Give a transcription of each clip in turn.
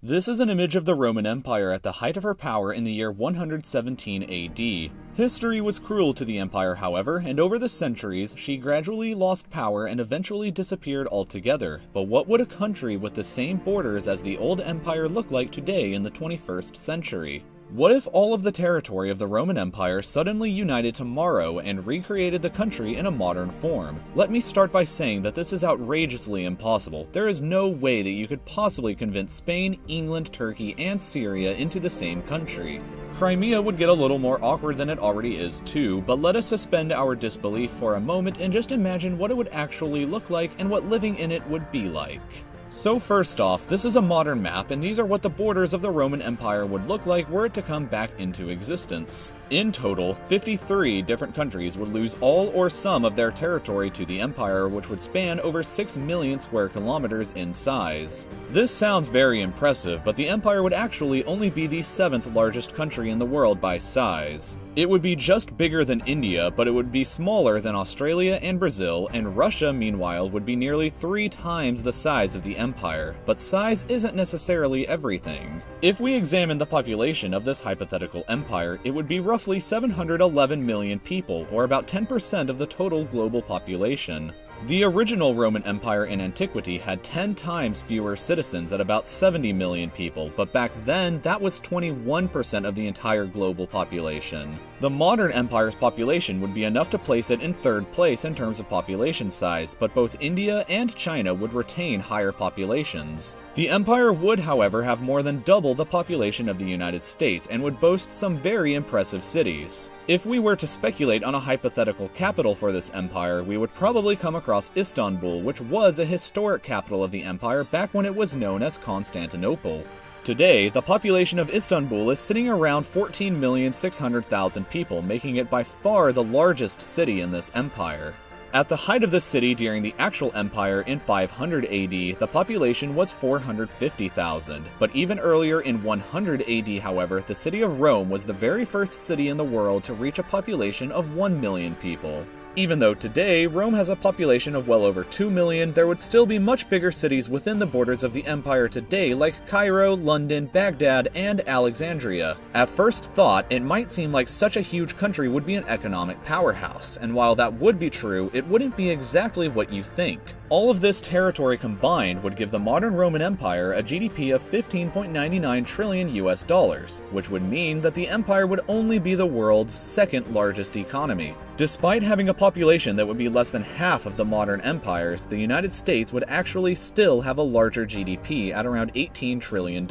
This is an image of the Roman Empire at the height of her power in the year 117 AD. History was cruel to the empire, however, and over the centuries, she gradually lost power and eventually disappeared altogether. But what would a country with the same borders as the old empire look like today in the 21st century? What if all of the territory of the Roman Empire suddenly united tomorrow and recreated the country in a modern form? Let me start by saying that this is outrageously impossible. There is no way that you could possibly convince Spain, England, Turkey, and Syria into the same country. Crimea would get a little more awkward than it already is too, but let us suspend our disbelief for a moment and just imagine what it would actually look like and what living in it would be like. So first off, this is a modern map, and these are what the borders of the Roman Empire would look like were it to come back into existence. In total, 53 different countries would lose all or some of their territory to the empire, which would span over 6 million square kilometers in size. This sounds very impressive, but the empire would actually only be the 7th largest country in the world by size. It would be just bigger than India, but it would be smaller than Australia and Brazil, and Russia, meanwhile, would be nearly 3 times the size of the empire. But size isn't necessarily everything. If we examine the population of this hypothetical empire, it would be roughly 711 million people, or about 10% of the total global population. The original Roman Empire in antiquity had 10 times fewer citizens at about 70 million people, but back then that was 21% of the entire global population. The modern empire's population would be enough to place it in 3rd place in terms of population size, but both India and China would retain higher populations. The empire would, however, have more than double the population of the United States and would boast some very impressive cities. If we were to speculate on a hypothetical capital for this empire, we would probably come across Istanbul, which was a historic capital of the empire back when it was known as Constantinople. Today, the population of Istanbul is sitting around 14,600,000 people, making it by far the largest city in this empire. At the height of the city during the actual empire in 500 AD, the population was 450,000. But even earlier in 100 AD, however, the city of Rome was the very first city in the world to reach a population of 1 million people. Even though today, Rome has a population of well over 2 million, there would still be much bigger cities within the borders of the empire today like Cairo, London, Baghdad, and Alexandria. At first thought, it might seem like such a huge country would be an economic powerhouse, and while that would be true, it wouldn't be exactly what you think. All of this territory combined would give the modern Roman Empire a GDP of 15.99 trillion US dollars, which would mean that the empire would only be the world's 2nd largest economy. Despite having a population that would be less than half of the modern empires, the United States would actually still have a larger GDP at around $18 trillion.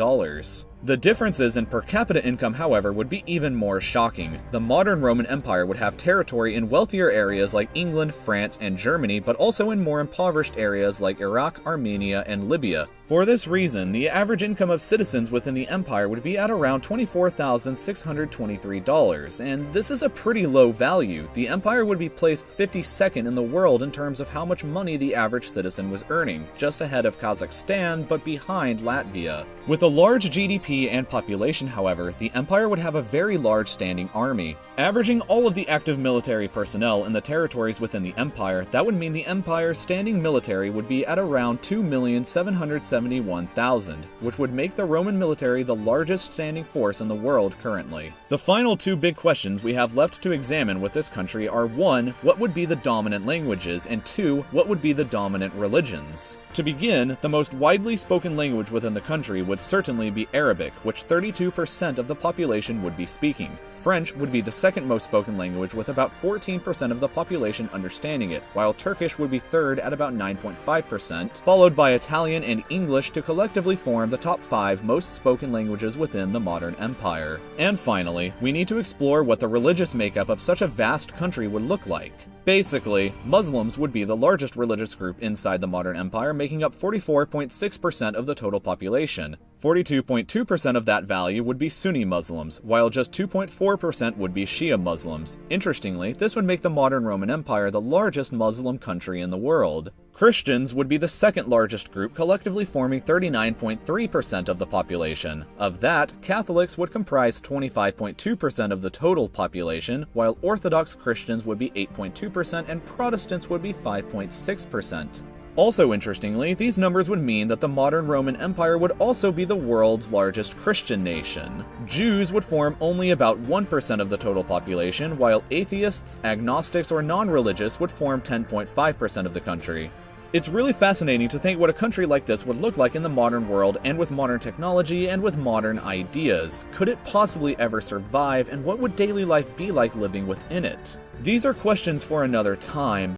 The differences in per capita income, however, would be even more shocking. The modern Roman Empire would have territory in wealthier areas like England, France, and Germany, but also in more impoverished areas like Iraq, Armenia, and Libya. For this reason, the average income of citizens within the empire would be at around $24,623, and this is a pretty low value. The empire would be placed 52nd in the world in terms of how much money the average citizen was earning, just ahead of Kazakhstan, but behind Latvia. With a large GDP and population, however, the empire would have a very large standing army. Averaging all of the active military personnel in the territories within the empire, that would mean the empire's standing military would be at around 2,771,000, which would make the Roman military the largest standing force in the world currently. The final 2 big questions we have left to examine with this country are 1. What would be the dominant languages, and 2. What would be the dominant religions? To begin, the most widely spoken language within the country would certainly be Arabic, which 32% of the population would be speaking. French would be the 2nd most spoken language with about 14% of the population understanding it, while Turkish would be 3rd at about 9.5%, followed by Italian and English to collectively form the top 5 most spoken languages within the modern empire. And finally, we need to explore what the religious makeup of such a vast country would look like. Basically, Muslims would be the largest religious group inside the modern empire, making up 44.6% of the total population. 42.2% of that value would be Sunni Muslims, while just 2.4% would be Shia Muslims. Interestingly, this would make the modern Roman Empire the largest Muslim country in the world. Christians would be the 2nd largest group, collectively forming 39.3% of the population. Of that, Catholics would comprise 25.2% of the total population, while Orthodox Christians would be 8.2% and Protestants would be 5.6%. Also interestingly, these numbers would mean that the modern Roman Empire would also be the world's largest Christian nation. Jews would form only about 1% of the total population, while atheists, agnostics, or non-religious would form 10.5% of the country. It's really fascinating to think what a country like this would look like in the modern world, and with modern technology and with modern ideas. Could it possibly ever survive, and what would daily life be like living within it? These are questions for another time.